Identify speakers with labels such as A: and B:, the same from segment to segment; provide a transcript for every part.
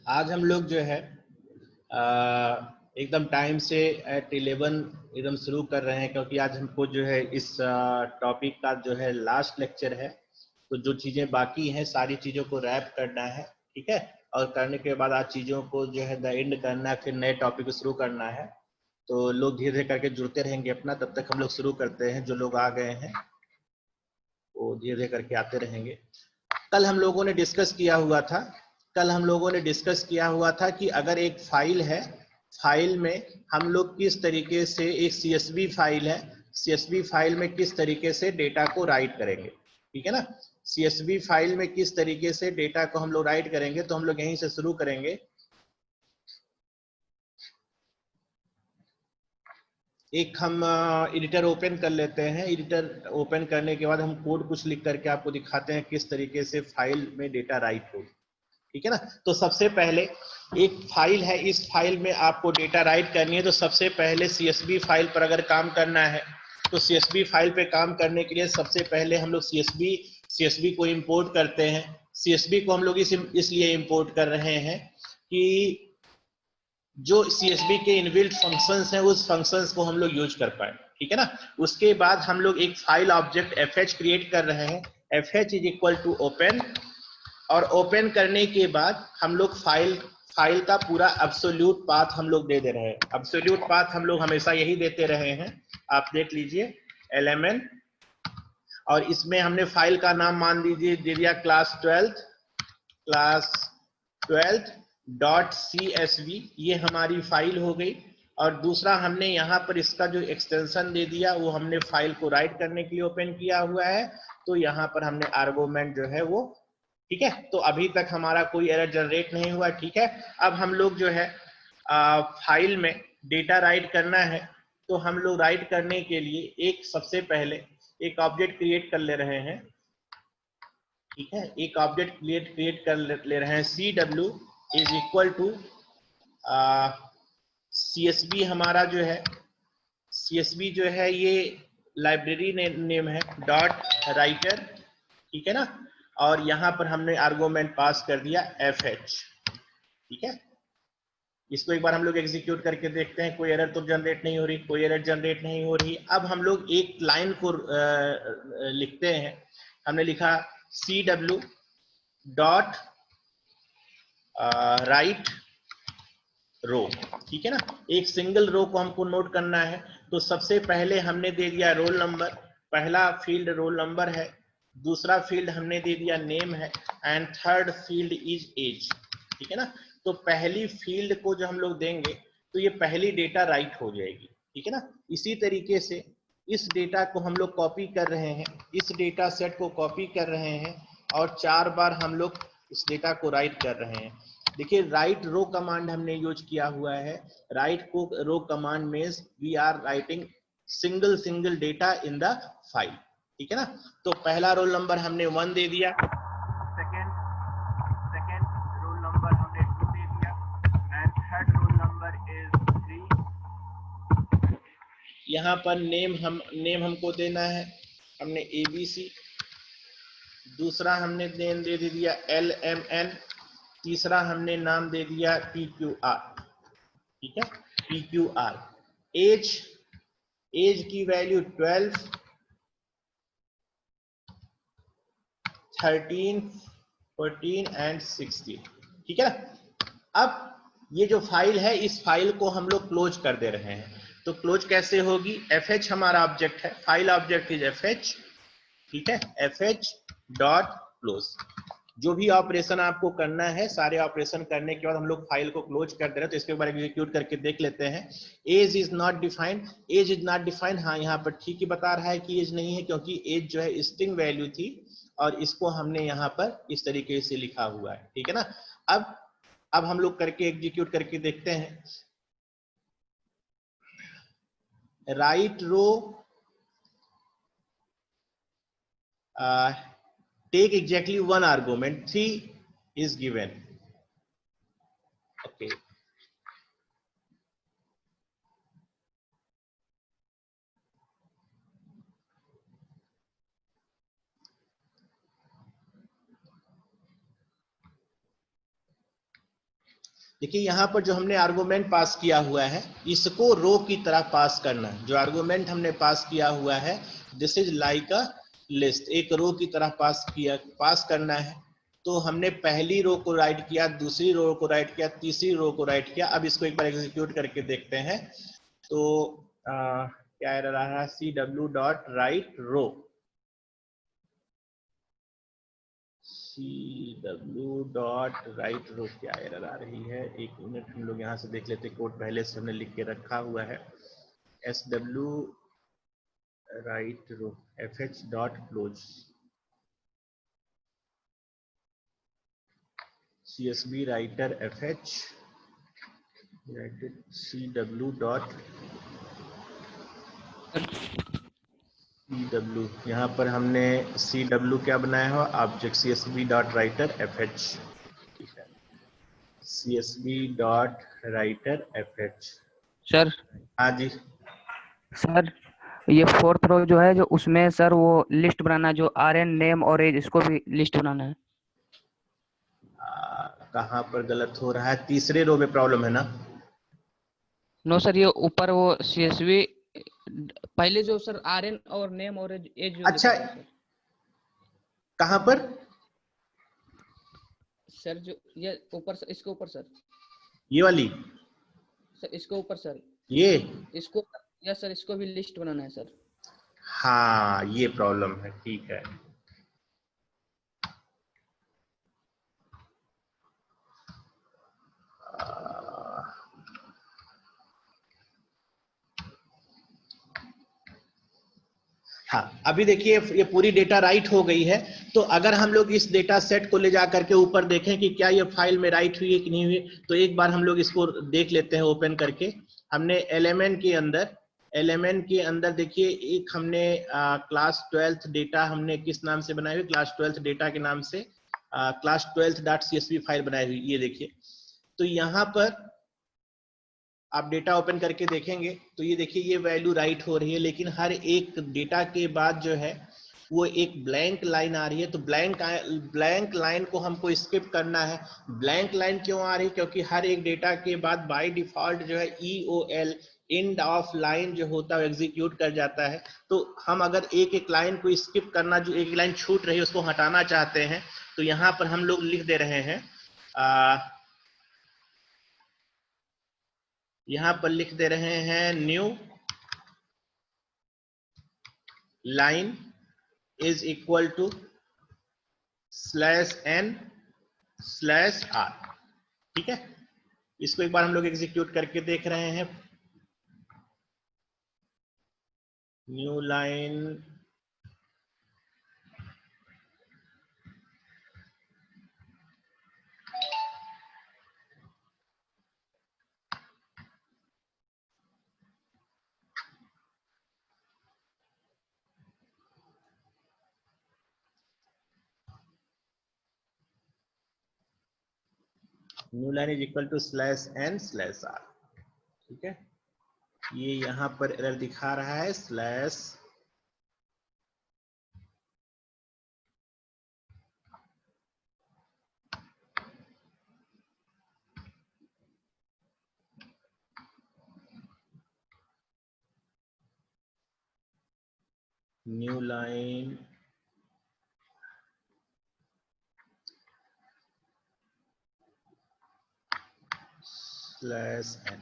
A: आज हम लोग जो है एकदम टाइम से एट 11 एकदम शुरू कर रहे हैं, क्योंकि आज हमको जो है इस टॉपिक का जो है लास्ट लेक्चर है। तो जो चीज़ें बाकी हैं सारी चीज़ों को रैप करना है, ठीक है। और करने के बाद आज चीज़ों को जो है द एंड करना है, फिर नए टॉपिक को शुरू करना है। तो लोग धीरे धीरे करके जुड़ते रहेंगे अपना, तब तक हम लोग शुरू करते हैं। जो लोग आ गए हैं वो धीरे धीरे करके आते रहेंगे। कल हम लोगों ने डिस्कस किया हुआ था कि अगर एक फाइल है, फाइल में हम लोग किस तरीके से, एक सीएसवी फाइल है, सीएसवी फाइल में किस तरीके से डेटा को राइट करेंगे, ठीक है ना। सीएसवी फाइल में किस तरीके से डेटा को हम लोग राइट करेंगे, तो हम लोग यहीं से शुरू करेंगे। एक हम एडिटर ओपन कर लेते हैं। एडिटर ओपन करने के बाद हम कोड कुछ लिख करके आपको दिखाते हैं किस तरीके से फाइल में डेटा राइट हो, ठीक है ना। तो सबसे पहले एक फाइल है, इस फाइल में आपको डेटा राइट करनी है। तो सबसे पहले सीएसवी फाइल पर अगर काम करना है तो सीएसवी फाइल पे काम करने के लिए सबसे पहले हम लोग सीएसवी को इंपोर्ट करते हैं। सीएसवी को हम लोग इसलिए इंपोर्ट कर रहे हैं कि जो सीएसवी के इनबिल्ट फंक्शंस हैं उस फंक्शंस को हम लोग यूज कर पाए, ठीक है ना। उसके बाद हम लोग एक फाइल ऑब्जेक्ट fh क्रिएट कर रहे हैं। fh is equal to open, और ओपन करने के बाद हम लोग फाइल का पूरा एब्सोल्यूट पाथ हम लोग दे रहे हैं। एब्सोल्यूट पाथ हम लोग हमेशा यही देते रहे हैं, आप देख लीजिए lmn। और इसमें हमने फाइल का नाम मान लीजिए दे दिया क्लास 12 डॉट CSV, ये हमारी फाइल हो गई। और दूसरा हमने यहाँ पर इसका जो एक्सटेंशन दे दिया वो हमने फाइल को राइट करने के लिए ओपन किया हुआ है। तो यहाँ पर हमने आर्गुमेंट जो है वो, ठीक है। तो अभी तक हमारा कोई एरर जनरेट नहीं हुआ, ठीक है। अब हम लोग जो है फाइल में डेटा राइट करना है। तो हम लोग राइट करने के लिए एक सबसे पहले एक ऑब्जेक्ट क्रिएट कर ले रहे हैं, ठीक है। एक ऑब्जेक्ट क्रिएट कर ले रहे हैं। CW is equal to CSV। हमारा जो है CSV जो है ये लाइब्रेरी नेम है डॉट राइटर, ठीक है ना। और यहाँ पर हमने आर्गुमेंट पास कर दिया FH, ठीक है। इसको एक बार हम लोग एग्जीक्यूट करके देखते हैं, कोई एरर तो जनरेट नहीं हो रही, कोई एरर जनरेट नहीं हो रही। अब हम लोग एक लाइन को लिखते हैं। हमने लिखा CW डॉट राइट रो, ठीक है ना। एक सिंगल रो को हमको नोट करना है। तो सबसे पहले हमने दे दिया रोल नंबर, पहला फील्ड रोल नंबर है, दूसरा फील्ड हमने दे दिया नेम है, and third field is age, ठीक है ना। तो पहली फील्ड को जो हम लोग देंगे तो ये पहली डेटा राइट हो जाएगी, ठीक है ना। इसी तरीके से इस डेटा को हम लोग कॉपी कर रहे हैं, इस डेटा सेट को कॉपी कर रहे हैं, और 4 बार हम लोग इस डेटा को राइट कर रहे हैं। देखिए राइट रो कमांड हमने यूज किया हुआ है। राइट को row command means we are writing single data in the file, ठीक है ना। तो पहला रोल नंबर हमने 1 दे दिया, सेकंड रोल नंबर हमने 2 दे दिया, and third roll number is 3। यहाँ पर नेम हमको देना है, हमने ABC। दूसरा हमने दे दिया LMN। तीसरा हमने नाम दे दिया PQR, ठीक है, PQR। एज की वैल्यू 12, 13, 14 एंड 16, ठीक है ना। अब ये जो फाइल है इस फाइल को हम लोग क्लोज कर दे रहे हैं। तो क्लोज कैसे होगी, FH हमारा ऑब्जेक्ट है, फाइल ऑब्जेक्ट इज FH, ठीक है। FH dot close. जो भी ऑपरेशन आपको करना है, सारे ऑपरेशन करने के बाद हम लोग फाइल को क्लोज कर दे रहे हैं। तो इसके बारे में एग्जीक्यूट करके देख लेते हैं। Age is not defined, age is not defined, हाँ यहाँ पर ठीक ही बता रहा है कि एज नहीं है, क्योंकि एज जो है स्ट्रिंग वैल्यू थी और इसको हमने यहाँ पर इस तरीके से लिखा हुआ है, ठीक है ना। अब हम लोग करके एग्जीक्यूट करके देखते हैं। Right row take exactly one argument, 3 is given, okay। देखिए यहाँ पर जो हमने आर्गुमेंट पास किया हुआ है इसको रो की तरह पास करना है। जो आर्गुमेंट हमने पास किया हुआ है this is like a list, एक रो की तरह पास करना है। तो हमने पहली रो को राइट किया, दूसरी रो को राइट किया, तीसरी रो को राइट किया। अब इसको एक बार एग्जीक्यूट करके देखते हैं। तो क्या एरर आ रहा है, cw.write_row, cw.write_row क्या एरर आ रही है, एक मिनट हम लोग यहाँ से देख लेते हैं। कोड पहले से हमने लिख के रखा हुआ है, sw_write_row fh.close csv writer fh cw. यहाँ पर हमने cw क्या बनाया हो, ऑब्जेक्ट csv.writer fh, ठीक है, csv.writer fh।
B: सर
A: हाँ जी
B: सर ये फोर्थ रो जो है, जो उसमें सर वो लिस्ट बनाना, जो RN नेम और एज, इसको भी लिस्ट बनाना है।
A: कहाँ पर गलत हो रहा है, तीसरे रो में प्रॉब्लम है ना?
B: नो सर, ये ऊपर वो CSV पहले जो सर RN और नेम और एज जो
A: अच्छा,
B: लिखा हुआ है सर।
A: कहाँ पर
B: सर जो ये ऊपर सर, इसके ऊपर सर,
A: ये वाली,
B: सर इसके ऊपर सर,
A: ये,
B: इसको, यस सर, इसको भी लिस्ट बनाना है सर।
A: हाँ ये प्रॉब्लम है, ठीक है। हाँ अभी देखिए ये पूरी डेटा राइट हो गई है। तो अगर हम लोग इस डेटा सेट को ले जा करके ऊपर देखें कि क्या ये फाइल में राइट हुई है कि नहीं हुई, तो एक बार हम लोग इसको देख लेते हैं ओपन करके। हमने एलिमेंट के अंदर देखिए एक हमने क्लास 12th डेटा हमने किस नाम से बनाई हुई, क्लास 12th डेटा के नाम से क्लास 12th.csv फाइल बनाई हुई, ये देखिए। तो यहाँ पर आप डेटा ओपन करके देखेंगे तो ये देखिए ये वैल्यू राइट हो रही है, लेकिन हर एक डेटा के बाद जो है वो एक ब्लैंक लाइन आ रही है। तो ब्लैंक लाइन को हमको स्किप करना है। ब्लैंक लाइन क्यों आ रही है, क्योंकि हर एक डेटा के बाद बाय डिफॉल्ट जो है EOL एंड ऑफ लाइन जो होता है एग्जीक्यूट कर जाता है। तो हम अगर एक एक लाइन को स्किप करना, जो एक लाइन छूट रही है उसको हटाना चाहते हैं, तो यहाँ पर हम लोग लिख दे रहे हैं, यहां पर लिख दे रहे हैं new line is equal to /n/r, ठीक है। इसको एक बार हम लोग एग्जीक्यूट करके देख रहे हैं। New line is equal to /n/r, ठीक है। ये यहां पर एरर दिखा रहा है slash new line /n।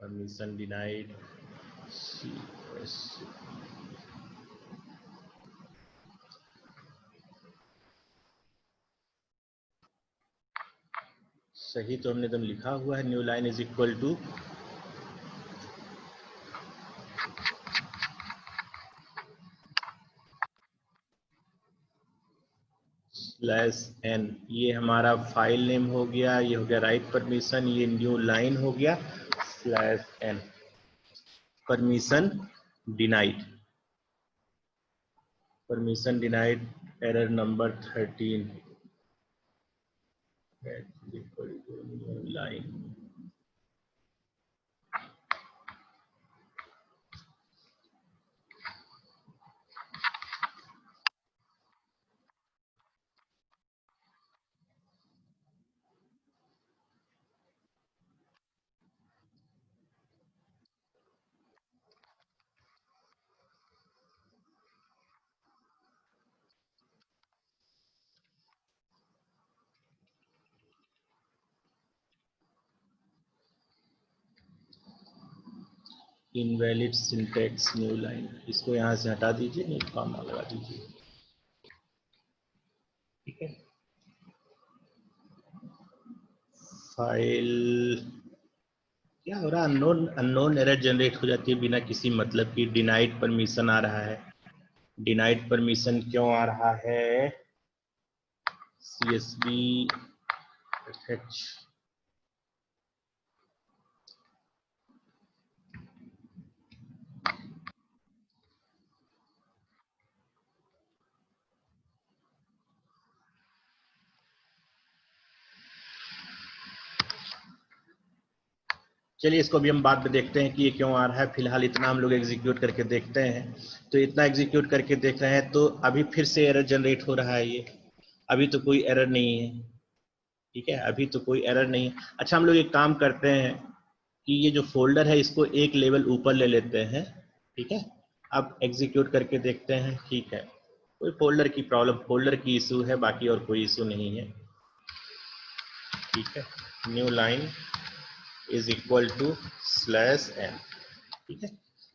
A: Permission denied, सही तो हमने एकदम लिखा हुआ है, new line is equal to /n। ये हमारा फाइल नेम हो गया, ये हो गया राइट परमिशन, ये न्यू लाइन हो गया /n। Permission denied, permission denied error number 13 line. Invalid syntax new line, इसको यहाँ से हटा दीजिए, न्यू कॉमा लगा दीजिए। ठीक है, फाइल क्या हो रहा है, अननोन एरर जनरेट हो जाती है बिना किसी मतलब की। डिनाइड परमिशन आ रहा है। डिनाइड परमिशन क्यों आ रहा है? CSV H चलिए इसको भी हम बाद में देखते हैं कि ये क्यों आ रहा है। फिलहाल इतना हम लोग एग्जीक्यूट करके देखते हैं। तो इतना एग्जीक्यूट करके देख रहे हैं तो अभी फिर से एरर जनरेट हो रहा है। ये अभी तो कोई एरर नहीं है। ठीक है, अभी तो कोई एरर नहीं है। अच्छा, हम लोग एक काम करते हैं कि ये जो फोल्डर है इसको एक लेवल ऊपर ले लेते हैं। ठीक है, अब एग्जीक्यूट करके देखते हैं। ठीक है, कोई फोल्डर की प्रॉब्लम, फोल्डर की इशू है, बाकी और कोई इशू नहीं है। ठीक है, new line is equal to /n। ठीक है,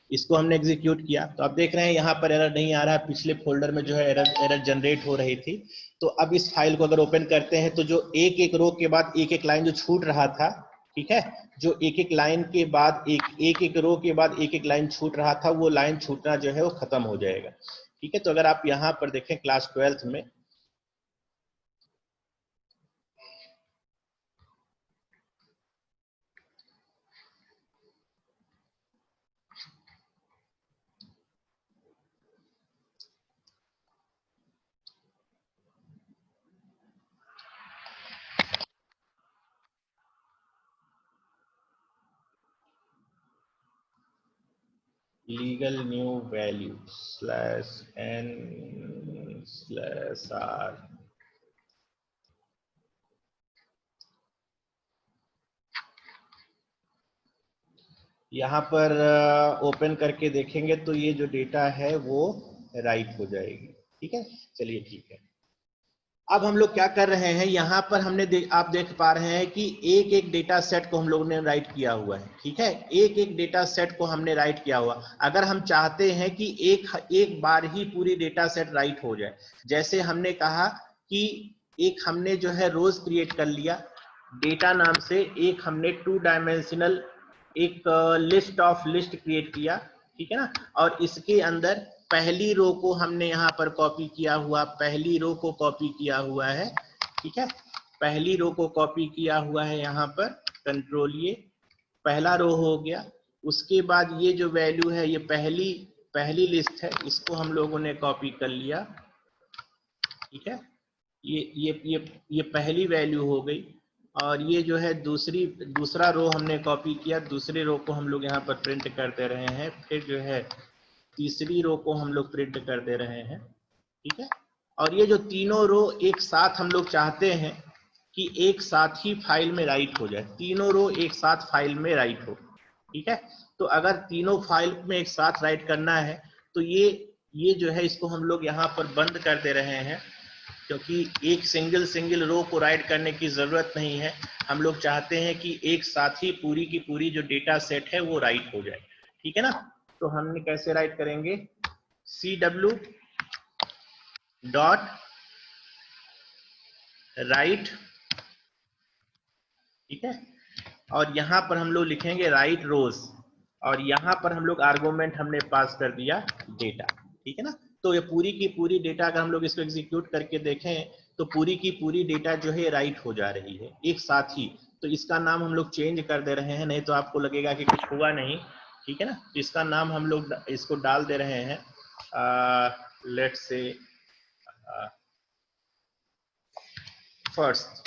A: इसको हमने एग्जीक्यूट किया तो आप देख रहे हैं यहाँ पर एरर नहीं आ रहा है। पिछले फोल्डर में जो है एरर जनरेट हो रही थी। तो अब इस फाइल को अगर ओपन करते हैं तो जो एक एक रो के बाद एक एक लाइन जो छूट रहा था, ठीक है, जो एक एक लाइन के बाद एक एक रो के बाद एक एक लाइन छूट रहा था, वो लाइन छूटना जो है वो खत्म हो जाएगा। ठीक है, तो अगर आप यहाँ पर देखें क्लास 12th में, लीगल न्यू वैल्यू /n/r, यहाँ पर ओपन करके देखेंगे तो ये जो डेटा है वो राइट हो जाएगी। ठीक है, चलिए ठीक है। अब हम लोग क्या कर रहे हैं, यहाँ पर हमने आप देख पा रहे हैं कि एक एक डेटा सेट को हम लोगों ने राइट किया हुआ है। ठीक है, एक एक डेटा सेट को हमने राइट किया हुआ। अगर हम चाहते हैं कि एक बार ही पूरी डेटा सेट राइट हो जाए, जैसे हमने कहा कि एक हमने जो है रोज क्रिएट कर लिया डेटा नाम से, एक हमने 2 डायमेंशनल एक लिस्ट ऑफ लिस्ट क्रिएट किया। ठीक है ना, और इसके अंदर पहली रो को हमने यहाँ पर कॉपी किया हुआ, पहली रो को कॉपी किया हुआ है। ठीक है, पहली रो को कॉपी किया हुआ है यहाँ पर, कंट्रोल ये पहला रो हो गया। उसके बाद ये जो वैल्यू है ये पहली लिस्ट है, इसको हम लोगों ने कॉपी कर लिया। ठीक है, ये पहली वैल्यू हो गई। और ये जो है दूसरा रो हमने कॉपी किया, दूसरे रो को हम लोग यहाँ पर प्रिंट करते रहे हैं। फिर जो है तीसरी रो को हम लोग प्रिंट कर दे रहे हैं। ठीक है, और ये जो तीनों रो एक साथ हम लोग चाहते हैं कि एक साथ ही फाइल में राइट हो जाए, तीनों रो एक साथ फाइल में राइट हो। ठीक है, तो अगर तीनों फाइल में एक साथ राइट करना है तो ये जो है इसको हम लोग यहाँ पर बंद कर दे रहे हैं, क्योंकि एक सिंगल रो को राइट करने की जरूरत नहीं है। हम लोग चाहते हैं कि एक साथ ही पूरी की पूरी जो डेटा सेट है वो राइट हो जाए। ठीक है ना, तो हमने कैसे राइट करेंगे, CW डॉट राइट। ठीक है, और यहाँ पर हम लोग लिखेंगे राइट रोज, और यहाँ पर हम लोग आर्गुमेंट हमने पास कर दिया डेटा। ठीक है ना, तो ये पूरी की पूरी डेटा अगर हम लोग इसको एग्जीक्यूट करके देखें तो पूरी की पूरी डेटा जो है राइट हो जा रही है एक साथ ही। तो इसका नाम हम लोग चेंज कर दे रहे हैं, नहीं तो आपको लगेगा कि कुछ हुआ नहीं। ठीक है ना, तो इसका नाम हम लोग इसको डाल दे रहे हैं, let's say first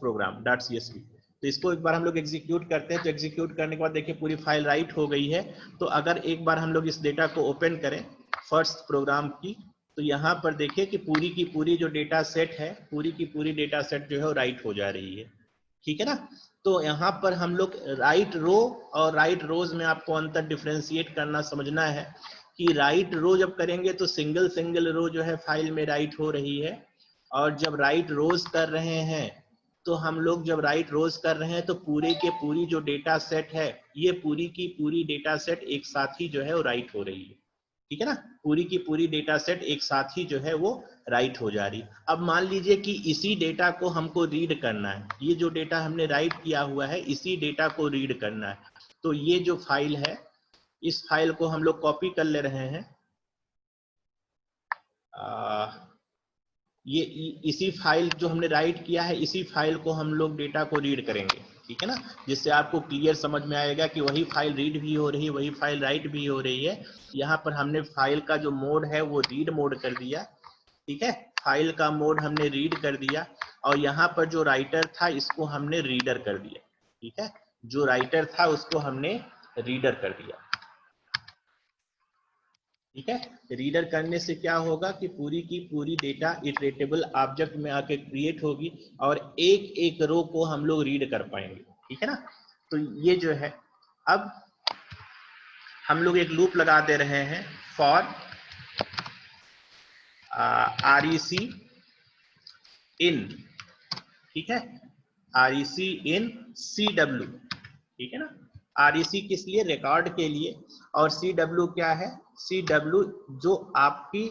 A: program dot CSV। तो इसको एक बार हम लोग एग्जीक्यूट करते हैं, तो एग्जीक्यूट करने के बाद देखिए पूरी फाइल राइट हो गई है। तो अगर एक बार हम लोग इस डेटा को ओपन करें फर्स्ट प्रोग्राम की, तो यहाँ पर देखिए कि पूरी की पूरी जो डेटा सेट है, पूरी की पूरी डेटा सेट जो है वो राइट हो जा रही है, ठीक है ना। तो यहाँ पर हम लोग राइट रो और राइट रोज में आपको अंतर डिफ्रेंशिएट करना समझना है कि राइट रो जब करेंगे तो सिंगल सिंगल रो जो है फाइल में राइट हो रही है, और जब राइट रोज कर रहे हैं तो हम लोग जब राइट रोज कर रहे हैं तो पूरे के पूरी जो डेटा सेट है, ये पूरी की पूरी डेटा सेट एक साथ ही जो है वो राइट हो रही है, ठीक है ना। पूरी की पूरी डेटा सेट एक साथ ही जो है वो राइट हो जा रही। अब मान लीजिए कि इसी डेटा को हमको रीड करना है, ये जो डेटा हमने राइट किया हुआ है इसी डेटा को रीड करना है। तो ये जो फाइल है, इस फाइल को हम लोग कॉपी कर ले रहे हैं। ये इसी फाइल जो हमने राइट किया है, इसी फाइल को हम लोग डेटा को रीड करेंगे, ठीक है ना। जिससे आपको क्लियर समझ में आएगा कि वही फाइल रीड भी हो रही है, वही फाइल राइट भी हो रही है। यहाँ पर हमने फाइल का जो मोड है वो रीड मोड कर दिया, ठीक है। फाइल का मोड हमने रीड कर दिया, और यहाँ पर जो राइटर था इसको हमने रीडर कर दिया, ठीक है। जो राइटर था उसको हमने रीडर कर दिया, ठीक है। रीडर करने से क्या होगा कि पूरी की पूरी डेटा इटरेटेबल ऑब्जेक्ट में आके क्रिएट होगी और एक एक रो को हम लोग रीड कर पाएंगे, ठीक है ना। तो ये जो है, अब हम लोग एक लूप लगा दे रहे हैं फॉर REC इन, ठीक है, REC इन CW, ठीक है ना। REC किस लिए? रिकॉर्ड के लिए। और CW क्या है? CW जो आपकी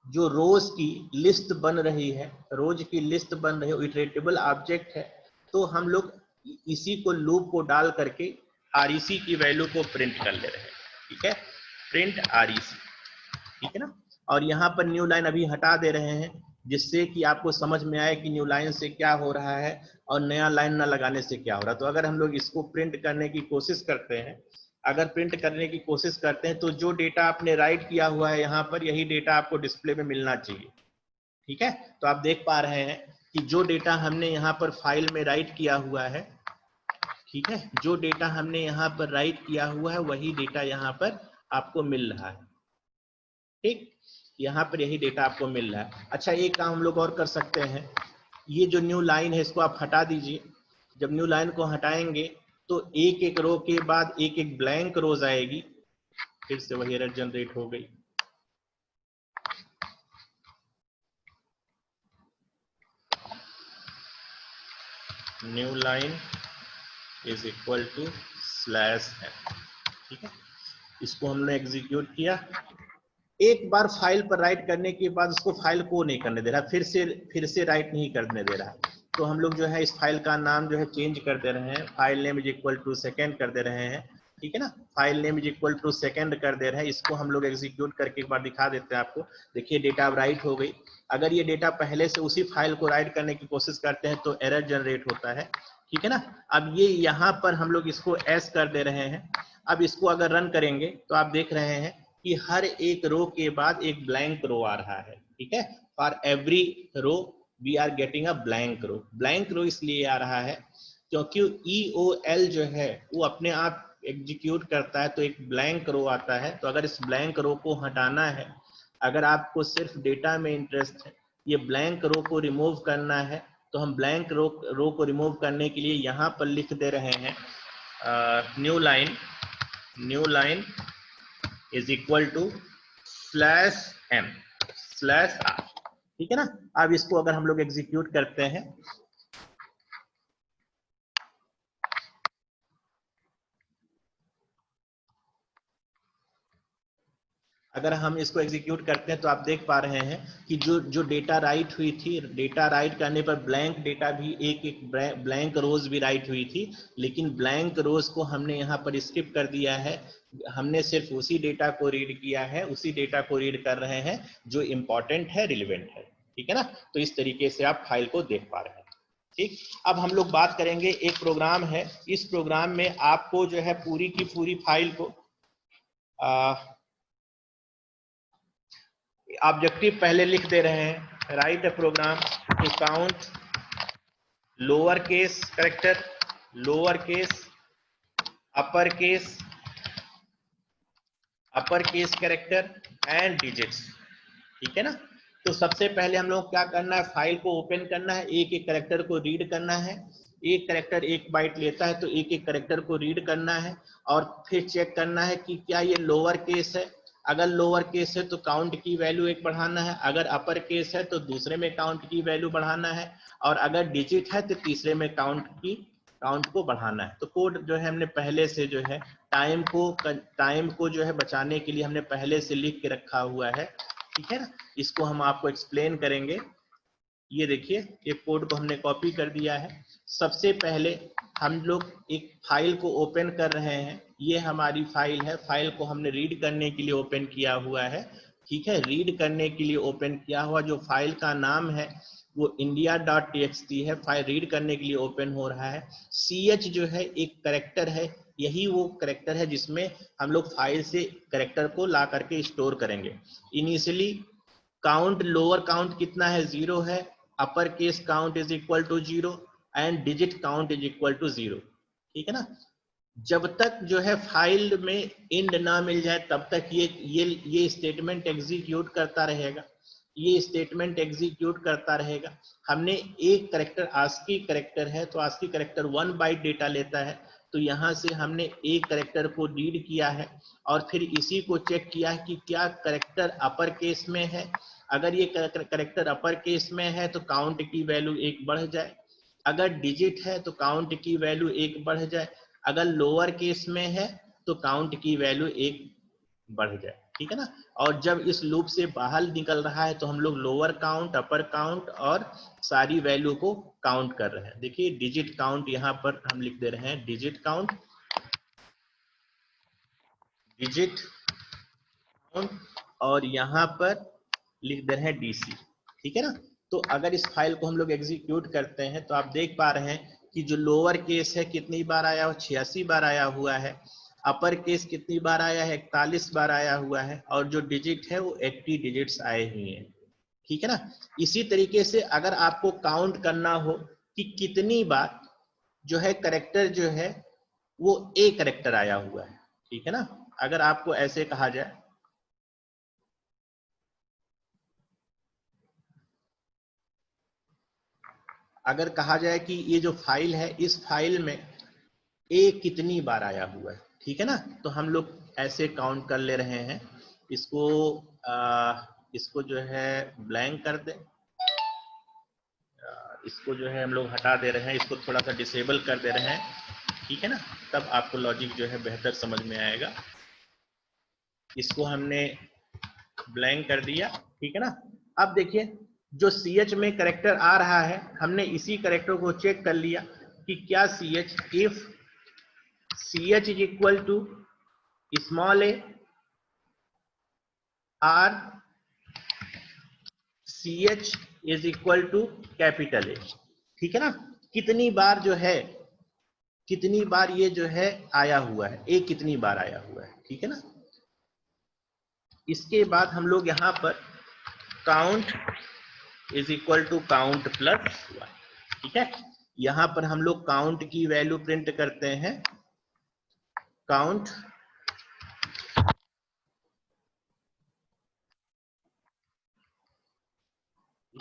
A: जो रोज की लिस्ट बन रही है, रोज की लिस्ट बन रही है, इटरेटेबल ऑब्जेक्ट है। तो हम लोग इसी को लूप को डाल करके REC की वैल्यू को प्रिंट कर ले रहे हैं, ठीक है। प्रिंट REC, ठीक है ना। और यहाँ पर न्यू लाइन अभी हटा दे रहे हैं, जिससे कि आपको समझ में आए कि न्यू लाइन से क्या हो रहा है और नया लाइन ना लगाने से क्या हो रहा है। तो अगर हम लोग इसको प्रिंट करने की कोशिश करते हैं, अगर प्रिंट करने की कोशिश करते हैं तो जो डेटा आपने राइट किया हुआ है यहाँ पर, यही डेटा आपको डिस्प्ले में मिलना चाहिए, ठीक है। तो आप देख पा रहे हैं कि जो डेटा हमने यहाँ पर फाइल में राइट किया हुआ है, ठीक है, जो डेटा हमने यहाँ पर राइट किया हुआ है वही डेटा यहाँ पर आपको मिल रहा है, ठीक। यहाँ पर यही डेटा आपको मिल रहा है। अच्छा, एक काम हम लोग और कर सकते हैं, ये जो न्यू लाइन है इसको आप हटा दीजिए। जब न्यू लाइन को हटाएंगे तो एक एक रो के बाद एक एक ब्लैंक रोज आएगी। फिर से वही एरर जनरेट हो गई। New line is equal to /n, ठीक है। इसको हमने एग्जीक्यूट किया। एक बार फाइल पर राइट करने के बाद उसको फाइल को नहीं करने दे रहा, फिर से राइट नहीं करने दे रहा। तो हम लोग जो है इस फाइल का नाम जो है चेंज कर दे रहे हैं, file name is equal to second कर दे रहे हैं, ठीक है ना। File name is equal to second कर दे रहे हैं। इसको हम लोग एग्जीक्यूट करके एक बार दिखा देते हैं आपको। देखिए डेटा अब राइट हो गई। अगर ये डेटा पहले से उसी फाइल को राइट करने की कोशिश करते हैं तो एरर जनरेट होता है, ठीक है ना। अब ये यहाँ पर हम लोग इसको एस कर दे रहे हैं। अब इसको अगर रन करेंगे तो आप देख रहे हैं कि हर एक रो के बाद एक ब्लैंक रो आ रहा है, ठीक है। For every row we are getting a blank row. Blank row इसलिए आ रहा है क्योंकि EOL जो है वो अपने आप एग्जीक्यूट करता है, तो एक ब्लैंक रो आता है। तो अगर इस ब्लैंक रो को हटाना है, अगर आपको सिर्फ डेटा में इंटरेस्ट है, ये ब्लैंक रो को रिमूव करना है, तो हम ब्लैंक रो को रिमूव करने के लिए यहाँ पर लिख दे रहे हैं new line is equal to /m /r, ठीक है ना। अब इसको अगर हम लोग एग्जीक्यूट करते हैं, अगर हम इसको एग्जीक्यूट करते हैं तो आप देख पा रहे हैं कि जो डेटा राइट हुई थी, डेटा राइट करने पर ब्लैंक डेटा भी एक एक ब्लैंक रोज भी राइट हुई थी, लेकिन ब्लैंक रोज को हमने यहाँ पर स्किप कर दिया है। हमने सिर्फ उसी डेटा को रीड किया है, उसी डेटा को रीड कर रहे हैं जो इंपॉर्टेंट है, रिलेवेंट है, ठीक है ना। तो इस तरीके से आप फाइल को देख पा रहे हैं, ठीक। अब हम लोग बात करेंगे, एक प्रोग्राम है, इस प्रोग्राम में आपको जो है पूरी की पूरी फाइल को ऑब्जेक्टिव पहले लिख दे रहे हैं, write a program to count lower case character, lower case, upper case character and digits. ठीक है ना। तो सबसे पहले हम लोग क्या करना है, फाइल को ओपन करना है, एक एक कैरेक्टर को रीड करना है। एक कैरेक्टर 1 बाइट लेता है तो एक एक कैरेक्टर को रीड करना है और फिर चेक करना है कि क्या ये लोअर केस है। अगर लोअर केस है तो काउंट की वैल्यू 1 बढ़ाना है, अगर अपर केस है तो दूसरे में काउंट की वैल्यू बढ़ाना है, और अगर डिजिट है तो तीसरे में काउंट को बढ़ाना है। तो कोड जो है हमने पहले से जो है टाइम को जो है बचाने के लिए हमने पहले से लिख के रखा हुआ है। ठीक है ना। इसको हम आपको एक्सप्लेन करेंगे। ये देखिए, ये कोड को हमने कॉपी कर दिया है। सबसे पहले हम लोग एक फाइल को ओपन कर रहे हैं। ये हमारी फाइल है, फाइल को हमने रीड करने के लिए ओपन किया हुआ है। ठीक है, रीड करने के लिए ओपन किया हुआ जो फाइल का नाम है वो india.txt है। फाइल रीड करने के लिए ओपन हो रहा है। ch जो है एक करेक्टर है, यही वो करेक्टर है जिसमें हम लोग फाइल से करेक्टर को ला करके स्टोर करेंगे। इनिशियली काउंट, लोअर काउंट कितना है, 0 है, upper case count is equal to 0 and digit count is equal to 0। ठीक है ना। जब तक जो है फाइल में इंड ना मिल जाए तब तक ये स्टेटमेंट एग्जीक्यूट करता रहेगा, ये स्टेटमेंट एग्जीक्यूट करता रहेगा। हमने एक करेक्टर आस्की करेक्टर है तो आस्की करेक्टर 1 बाइट डेटा लेता है, तो यहाँ से हमने एक करेक्टर को रीड किया है और फिर इसी को चेक किया कि क्या करेक्टर अपर केस में है। अगर ये करेक्टर अपर केस में है तो काउंट की वैल्यू 1 बढ़ जाए, अगर डिजिट है तो काउंट की वैल्यू 1 बढ़ जाए, अगर लोअर केस में है तो काउंट की वैल्यू 1 बढ़ जाए। ठीक है ना। और जब इस लूप से बाहर निकल रहा है तो हम लोग लोअर काउंट, अपर काउंट और सारी वैल्यू को काउंट कर रहे हैं। देखिए डिजिट काउंट यहाँ पर हम लिख दे रहे हैं, डिजिट काउंट, डिजिट काउंट, और यहाँ पर लिख दे रहे हैं डीसी। ठीक है ना। तो अगर इस फाइल को हम लोग एग्जीक्यूट करते हैं तो आप देख पा रहे हैं कि जो लोअर केस है कितनी बार आया हुआ, 86 बार आया हुआ है, अपर केस कितनी बार आया है, 41 बार आया हुआ है, और जो डिजिट है वो 80 डिजिट्स आए हुए हैं। ठीक है ना। इसी तरीके से अगर आपको काउंट करना हो कि कितनी बार जो है करेक्टर जो है वो ए करेक्टर आया हुआ है, ठीक है ना, अगर आपको ऐसे कहा जाए, अगर कहा जाए कि ये जो फाइल है इस फाइल में ए कितनी बार आया हुआ है, ठीक है ना, तो हम लोग ऐसे काउंट कर ले रहे हैं। इसको जो है ब्लैंक कर दें, इसको जो है हम लोग हटा दे रहे हैं, इसको थोड़ा सा डिसेबल कर दे रहे हैं, ठीक है ना, तब आपको लॉजिक जो है बेहतर समझ में आएगा। इसको हमने ब्लैंक कर दिया, ठीक है ना। अब देखिए जो CH में करेक्टर आ रहा है, हमने इसी करेक्टर को चेक कर लिया कि क्या CH, if CH is equal to small a or CH is equal to capital A, ठीक है ना। कितनी बार जो है, कितनी बार ये जो है आया हुआ है, A कितनी बार आया हुआ है, ठीक है ना। इसके बाद हम लोग यहां पर count is equal to count plus 1, ठीक है। यहां पर हम लोग काउंट की वैल्यू प्रिंट करते हैं, काउंट,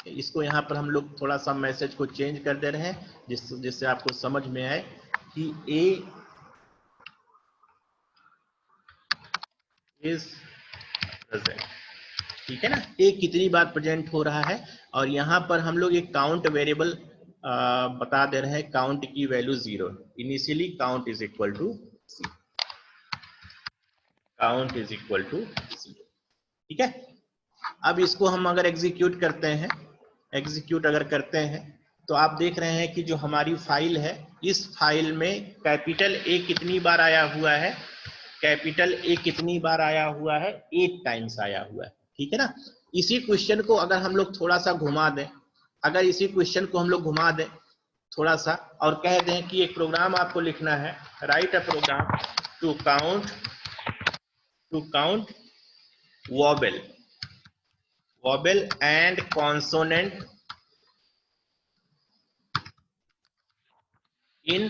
A: इसको यहां पर हम लोग थोड़ा सा मैसेज को चेंज कर दे रहे हैं जिससे आपको समझ में आए कि A इज प्रेजेंट, ठीक है ना, A कितनी बार प्रेजेंट हो रहा है। और यहां पर हम लोग एक काउंट वेरिएबल बता दे रहे हैं, काउंट की value 0, initially count is equal to 0, count is equal to 0, ठीक है। अब इसको हम अगर एग्जीक्यूट करते हैं, एग्जीक्यूट अगर करते हैं तो आप देख रहे हैं कि जो हमारी फाइल है, इस फाइल में कैपिटल A कितनी बार आया हुआ है, कैपिटल A कितनी बार आया हुआ है, 8 टाइम्स आया हुआ है, ठीक है ना। इसी क्वेश्चन को अगर हम लोग थोड़ा सा घुमा दें, अगर इसी क्वेश्चन को हम लोग घुमा दें थोड़ा सा और कह दें कि एक प्रोग्राम आपको लिखना है, write a program to count vowel, vowel and consonant in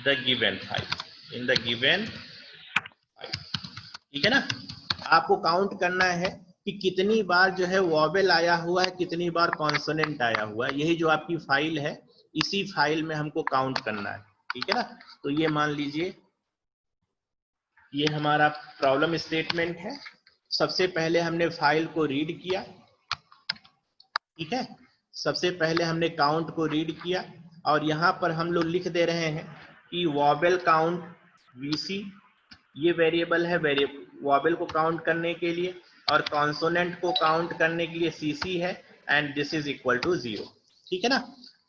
A: the given file, in the given file। ठीक है ना, आपको काउंट करना है कि कितनी बार जो है वॉवेल आया हुआ है, कितनी बार कॉन्सोनेंट आया हुआ है। यही जो आपकी फाइल है, इसी फाइल में हमको काउंट करना है। ठीक है ना, तो ये मान लीजिए ये हमारा प्रॉब्लम स्टेटमेंट है। सबसे पहले हमने फाइल को रीड किया, ठीक है, सबसे पहले हमने काउंट को रीड किया और यहां पर हम लोग लिख दे रहे हैं कि वॉवेल काउंट वीसी, ये वेरिएबल है वॉवेल को काउंट करने के लिए, और कॉन्सोनेंट को काउंट करने के लिए सीसी है, and this is equal to 0। ठीक है ना,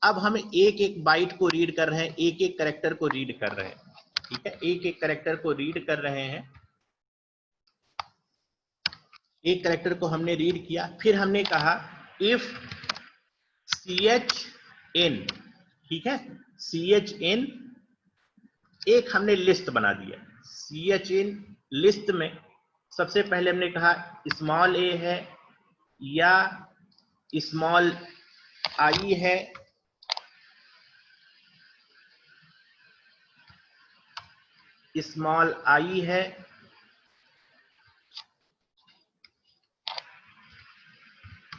A: अब हम एक एक बाइट को रीड कर रहे हैं, एक एक कैरेक्टर को रीड कर रहे हैं। ठीक है, एक एक कैरेक्टर को रीड कर रहे हैं। एक कैरेक्टर को हमने रीड किया, फिर हमने कहा इफ CHN, ठीक है, CHN एक हमने लिस्ट बना दिया। CHN लिस्ट में सबसे पहले हमने कहा स्मॉल a है या स्मॉल i है, स्मॉल i है,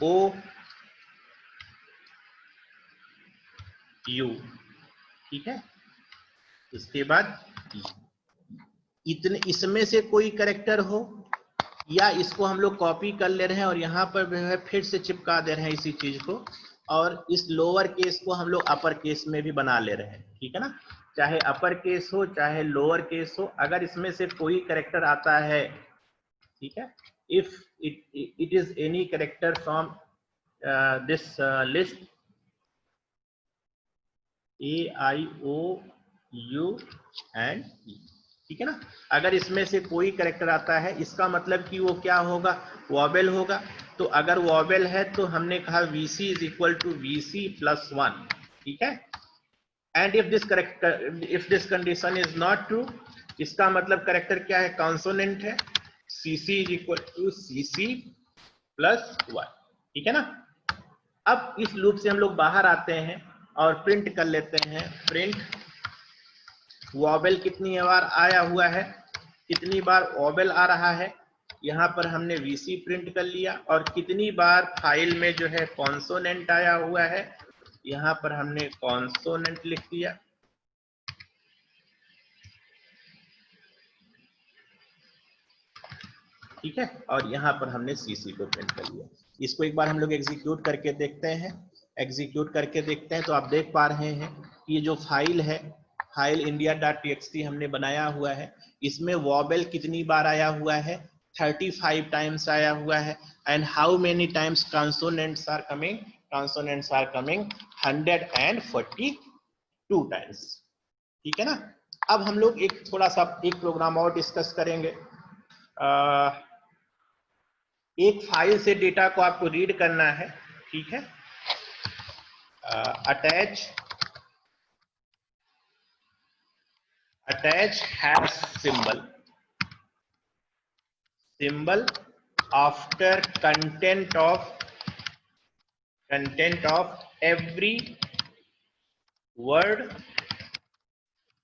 A: O U, ठीक है, इसके बाद इतने इसमें से कोई कैरेक्टर हो, या इसको हम लोग कॉपी कर ले रहे हैं और यहाँ पर जो है फिर से चिपका दे रहे हैं इसी चीज को, और इस लोअर केस को हम लोग अपर केस में भी बना ले रहे हैं। ठीक है ना, चाहे अपर केस हो चाहे लोअर केस हो, अगर इसमें से कोई कैरेक्टर आता है, ठीक है, if it is any character from this list AIOU and E, ठीक है ना, अगर इसमें से कोई कैरेक्टर आता है, इसका मतलब कि वो क्या होगा, वॉवेल होगा। तो अगर वॉवेल है तो हमने कहा VC is equal to VC plus 1, ठीक है, and if this condition is not true, इसका मतलब कैरेक्टर क्या है, कॉन्सोनेंट है, CC is equal to CC plus 1। ठीक है ना, अब इस लूप से हम लोग बाहर आते हैं और प्रिंट कर लेते हैं, प्रिंट वॉवेल कितनी बार आया हुआ है, कितनी बार वॉवेल आ रहा है, यहाँ पर हमने VC प्रिंट कर लिया, और कितनी बार फाइल में जो है कॉन्सोनेंट आया हुआ है, यहाँ पर हमने कॉन्सोनेंट लिख दिया। ठीक है, और यहाँ पर हमने CC को प्रिंट कर लिया। इसको एक बार हम लोग एग्जीक्यूट करके देखते हैं, एग्जीक्यूट करके देखते हैं तो आप देख पा रहे हैं कि ये जो फाइल है, फाइल india.txt हमने बनाया हुआ है, इसमें वॉवेल कितनी बार आया हुआ है, 35 टाइम्स आया हुआ है, and how many times consonants are coming, consonants are coming 142 times. ठीक है ना, अब हम लोग एक थोड़ा सा एक प्रोग्राम और डिस्कस करेंगे। एक फाइल से डेटा को आपको रीड करना है, ठीक है, attach hash symbol after content of every word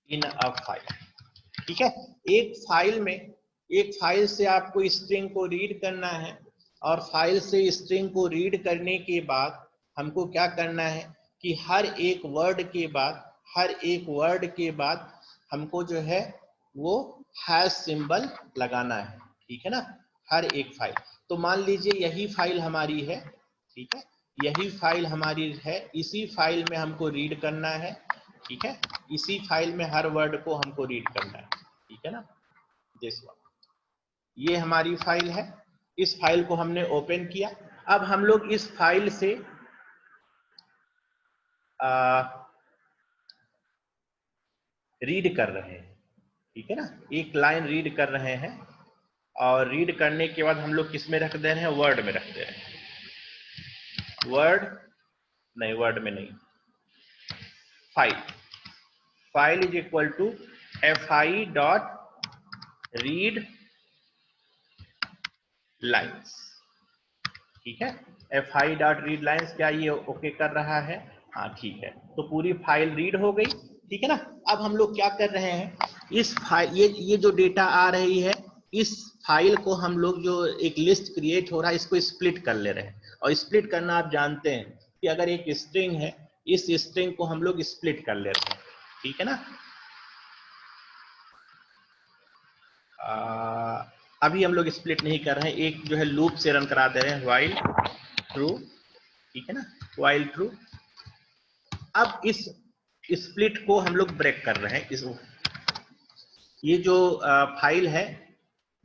A: in a file. ठीक है, एक फाइल से आपको स्ट्रिंग को रीड करना है, और फाइल से स्ट्रिंग को रीड करने के बाद हमको क्या करना है कि हर एक वर्ड के बाद हमको जो है वो हैश सिंबल लगाना है। ठीक है ना, हर एक फाइल, तो मान लीजिए यही फाइल हमारी है, ठीक है, यही फाइल हमारी है, इसी फाइल में हमको रीड करना है। ठीक है, इसी फाइल में हर वर्ड को हमको रीड करना है। ठीक है ना, दिस वन, ये हमारी फाइल है, इस फाइल को हमने ओपन किया। अब हम लोग इस फाइल से रीड कर रहे हैं, ठीक है ना, एक लाइन रीड कर रहे हैं, और रीड करने के बाद हम लोग किस में रख दे रहे हैं, वर्ड में रख दे रहे हैं, वर्ड में नहीं, file is equal to fi dot read lines. ठीक है। fi डॉट रीड लाइन्स, क्या ये ओके कर रहा है? हाँ ठीक है, तो पूरी फाइल रीड हो गई, ठीक है ना। अब हम लोग क्या कर रहे हैं, इस फाइल, ये जो डेटा आ रही है, इस फाइल को हम लोग, जो एक लिस्ट क्रिएट हो रहा है, इसको स्प्लिट कर ले रहे हैं। और स्प्लिट करना आप जानते हैं कि अगर एक स्ट्रिंग है, इस स्ट्रिंग को हम लोग स्प्लिट कर ले रहे हैं, ठीक है ना। अभी हम लोग स्प्लिट नहीं कर रहे हैं, एक जो है लूप से रन करा दे रहे हैं, व्हाइल ट्रू, ठीक है ना, व्हाइल ट्रू। अब इस स्प्लिट को हम लोग ब्रेक कर रहे हैं। इस ये जो फाइल है,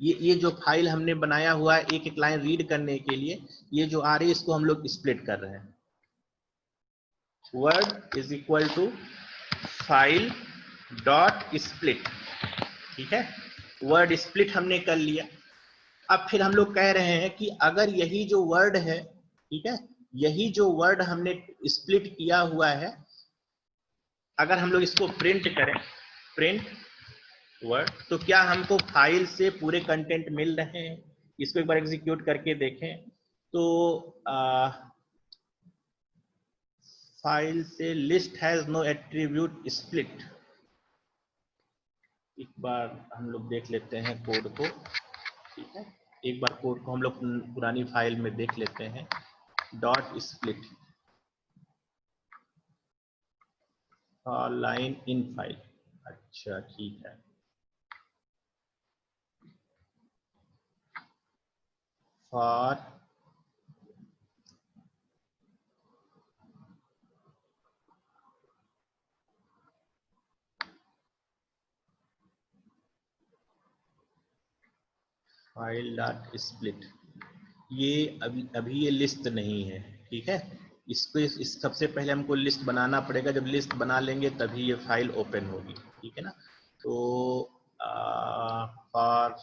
A: ये जो फाइल हमने बनाया हुआ है एक एक लाइन रीड करने के लिए, ये जो आ रही है इसको हम लोग स्प्लिट कर रहे हैं। Word is equal to file dot split, ठीक है। वर्ड स्प्लिट हमने कर लिया। अब फिर हम लोग कह रहे हैं कि अगर यही जो वर्ड है, ठीक है, यही जो वर्ड हमने स्प्लिट किया हुआ है, अगर हम लोग इसको प्रिंट करें, प्रिंट वर्ड, तो क्या हमको फाइल से पूरे कंटेंट मिल रहे हैं? इसको एक बार एग्जीक्यूट करके देखें तो फाइल से list has no attribute split. एक बार हम लोग देख लेते हैं कोड को, ठीक है, एक बार कोड को हम लोग पुरानी फाइल में देख लेते हैं। Dot split line in file, अच्छा ठीक है। फॉर फाइल डॉट स्प्लिट, ये अभी ये लिस्ट नहीं है, ठीक है। इसको इस सबसे पहले हमको लिस्ट बनाना पड़ेगा, जब लिस्ट बना लेंगे तभी ये फाइल ओपन होगी, ठीक है ना। तो for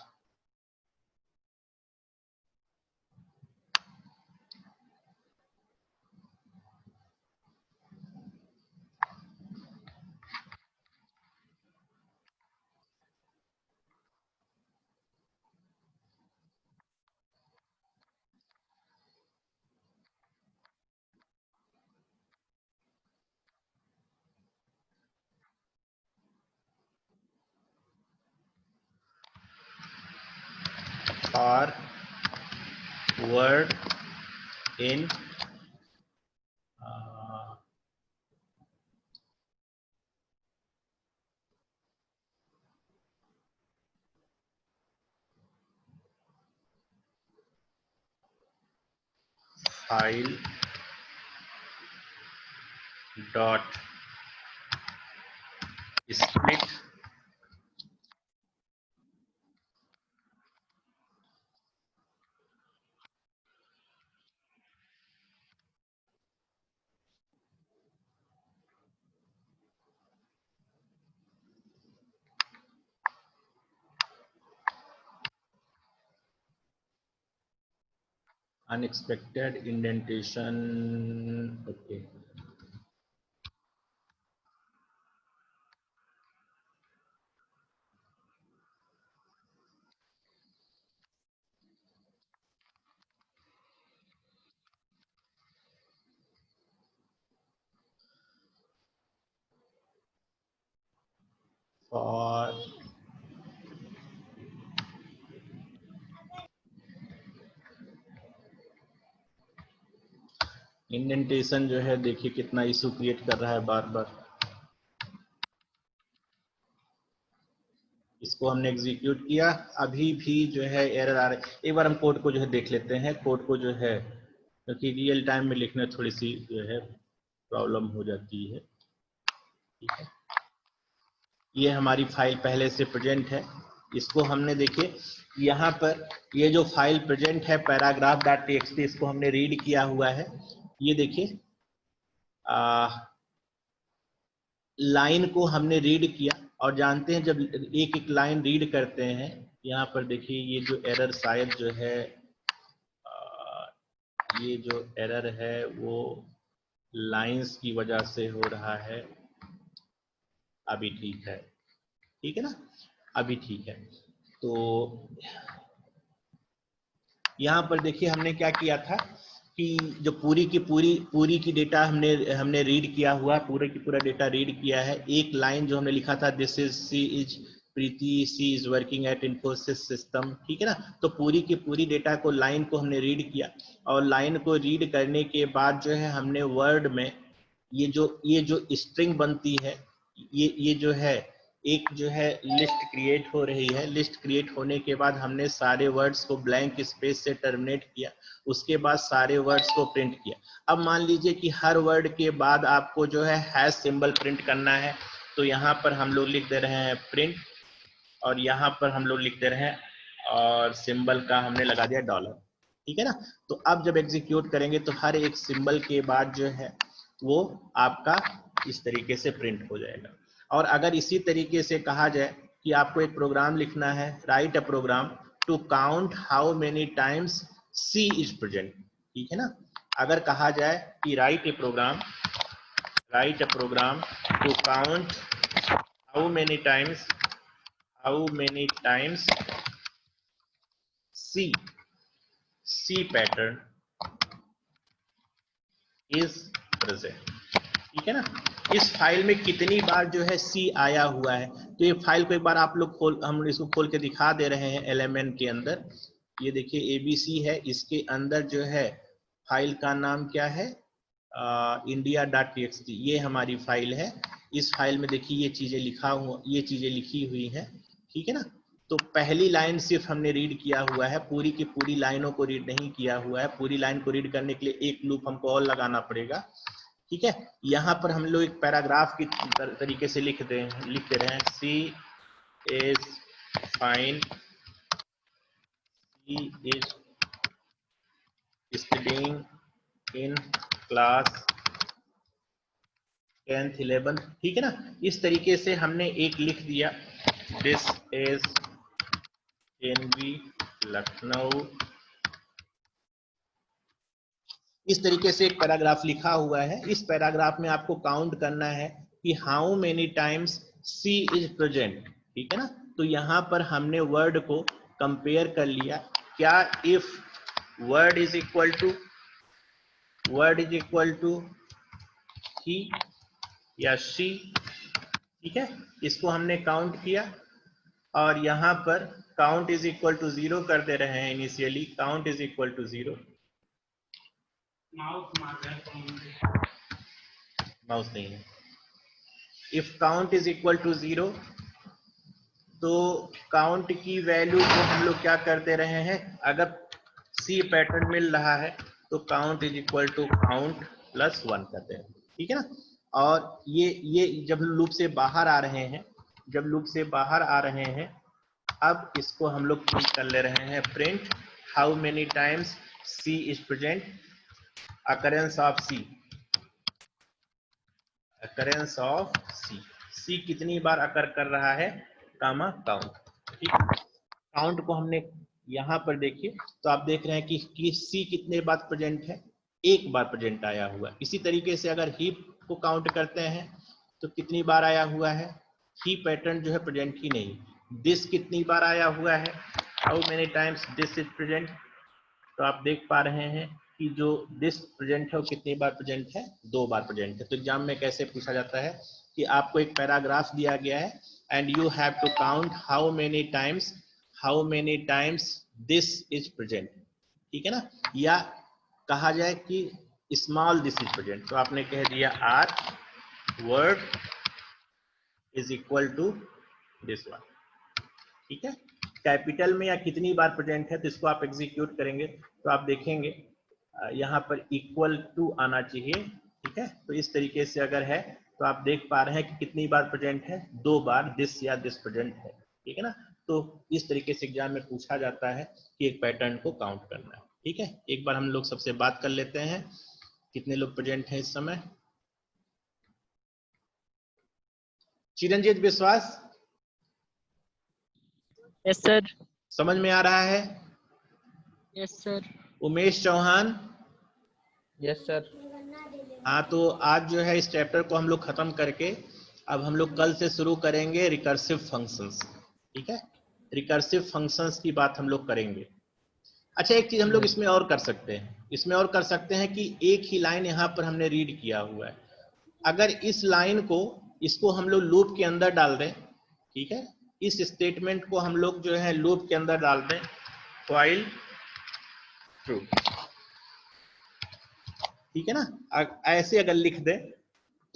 A: word in file dot split unexpected indentation, okay. और इंडेंटेशन जो है देखिए कितना इशू क्रिएट कर रहा है बार बार। इसको हमने एग्जीक्यूट किया, अभी भी जो है एरर आ रहा है। एक बार हम कोड को जो है देख लेते हैं, कोड को जो है, क्योंकि रियल टाइम में लिखने थोड़ी सी जो है प्रॉब्लम हो जाती है, ठीक है। ये हमारी फाइल पहले से प्रेजेंट है, इसको हमने देखिए यहाँ पर ये जो फाइल प्रेजेंट है पैराग्राफ डॉट टीएक्सटी, इसको हमने रीड किया हुआ है। ये देखिए लाइन को हमने रीड किया, और जानते हैं जब एक एक लाइन रीड करते हैं, यहाँ पर देखिए ये जो एरर शायद जो है ये जो एरर है वो लाइंस की वजह से हो रहा है। अभी ठीक है, ठीक है ना, अभी ठीक है। तो यहाँ पर देखिए हमने क्या किया था, कि जो पूरी की डेटा हमने रीड किया हुआ, पूरे की पूरा डेटा रीड किया है। एक लाइन जो हमने लिखा था, this is she is Preeti, she is working at Infosys system, ठीक है ना। तो पूरी की पूरी डेटा को, लाइन को हमने रीड किया, और लाइन को रीड करने के बाद जो है हमने वर्ड में ये जो स्ट्रिंग बनती है, ये जो है एक जो है लिस्ट क्रिएट हो रही है। लिस्ट क्रिएट होने के बाद हमने सारे वर्ड्स को ब्लैंक स्पेस से टर्मिनेट किया, उसके बाद सारे वर्ड्स को प्रिंट किया। अब मान लीजिए कि हर वर्ड के बाद आपको जो है हैश सिंबल प्रिंट करना है, तो यहाँ पर हम लोग लिख दे रहे हैं प्रिंट, और यहाँ पर हम लोग लिख दे रहे हैं, और सिंबल का हमने लगा दिया डॉलर, ठीक है ना। तो अब जब एग्जीक्यूट करेंगे तो हर एक सिंबल के बाद जो है वो आपका इस तरीके से प्रिंट हो जाएगा। और अगर इसी तरीके से कहा जाए कि आपको एक प्रोग्राम लिखना है, write a program to count how many times she is present, ठीक है ना। अगर कहा जाए कि write a program to count how many times she pattern is present, ठीक है ना। इस फाइल में कितनी बार जो है सी आया हुआ है। तो ये फाइल को एक बार आप लोग हम इसको खोल के दिखा दे रहे हैं एलएमएन के अंदर। ये देखिए एबीसी है, इसके अंदर जो है फाइल का नाम क्या है, india.txt, ये हमारी फाइल है। इस फाइल में देखिए ये चीजें लिखी हुई हैं, ठीक है ना। तो पहली लाइन सिर्फ हमने रीड किया हुआ है, पूरी की पूरी लाइनों को रीड नहीं किया हुआ है। पूरी लाइन को रीड करने के लिए एक लूप हमको और लगाना पड़ेगा, ठीक है। यहाँ पर हम लोग एक पैराग्राफ की तरीके से लिख दे रहे हैं, she is fine, she is studying in class 10th 11th, ठीक है ना। इस तरीके से हमने एक लिख दिया, दिस इज एनवी लखनऊ। इस तरीके से एक पैराग्राफ लिखा हुआ है। इस पैराग्राफ में आपको काउंट करना है कि how many times she is present, ठीक है ना। तो यहाँ पर हमने वर्ड को कंपेयर कर लिया, क्या if word is equal to he या शी, ठीक है। इसको हमने काउंट किया, और यहाँ पर काउंट इज इक्वल टू 0 कर दे रहे हैं initially, count is equal to 0। Mouse नहीं है। If count is equal to 0, तो काउंट की वैल्यू को हम लोग क्या कर दे रहे हैं, अगर सी पैटर्न मिल रहा है तो count is equal to count plus 1 करते हैं, ठीक है ना। और ये जब लूप से बाहर आ रहे हैं, अब इसको हम लोग प्रिंट कर ले रहे हैं, print how many times she is present, occurrence of she कितनी बार अकर कर रहा है, कामा काउंट, ठीक है। काउंट को हमने यहाँ पर देखिए, तो आप देख रहे हैं कि सी कितने बार प्रेजेंट है, एक बार प्रेजेंट आया हुआ है। इसी तरीके से अगर ही को काउंट करते हैं तो कितनी बार आया हुआ है, ही पैटर्न जो है प्रेजेंट ही नहीं। दिस कितनी बार आया हुआ है, how many times this is present. तो आप देख पा रहे हैं कि जो दिस प्रेजेंट है वो कितनी बार प्रेजेंट है, 2 बार प्रेजेंट है। तो एग्जाम में कैसे पूछा जाता है कि आपको एक पैराग्राफ दिया गया है and you have to count how many times this is present, ठीक है ना। या कहा जाए कि स्मॉल दिस इज प्रेजेंट, तो आपने कह दिया or word is equal to this one, ठीक है। कैपिटल में या कितनी बार प्रेजेंट है, तो इसको आप एग्जीक्यूट करेंगे तो आप देखेंगे यहाँ पर इक्वल टू आना चाहिए, ठीक है। तो इस तरीके से अगर है तो आप देख पा रहे हैं कि कितनी बार प्रेजेंट है, 2 बार दिस या दिस प्रेजेंट है, ठीक है ना। तो इस तरीके से एग्जाम में पूछा जाता है कि एक पैटर्न को काउंट करना है, ठीक है। एक बार हम लोग सबसे बात कर लेते हैं, कितने लोग प्रेजेंट हैं इस समय। चिरंजीत विश्वास,
C: यस सर।
A: समझ में आ रहा है?
C: Yes sir.
A: Umesh Chauhan,
B: yes sir.
A: हाँ, तो आज जो है इस चैप्टर को हम लोग खत्म करके अब हम लोग कल से शुरू करेंगे रिकर्सिव फंक्शंस, ठीक है। रिकर्सिव फंक्शंस की बात हम लोग करेंगे। अच्छा, एक चीज हम लोग इसमें और कर सकते हैं, कि एक ही लाइन यहाँ पर हमने रीड किया हुआ है, अगर इस लाइन को, इसको हम लोग लूप के अंदर डाल दें, ठीक है, इस स्टेटमेंट को हम लोग जो है लूप के अंदर डाल दें, व्हाइल ट्रू, ठीक है ना, ऐसे अगर लिख दें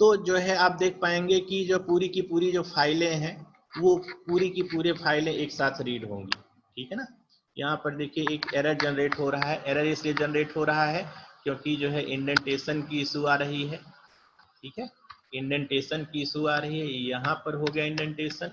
A: तो जो है आप देख पाएंगे कि जो पूरी की पूरी जो फाइलें हैं वो पूरी की पूरी फाइलें एक साथ रीड होंगी, ठीक है ना। यहाँ पर देखिए एक एरर जनरेट हो रहा है, एरर इसलिए जनरेट हो रहा है क्योंकि जो है इंडेंटेशन की इशू आ रही है, ठीक है, इंडेंटेशन की इशू आ रही है, यहाँ पर हो गया इंडेंटेशन,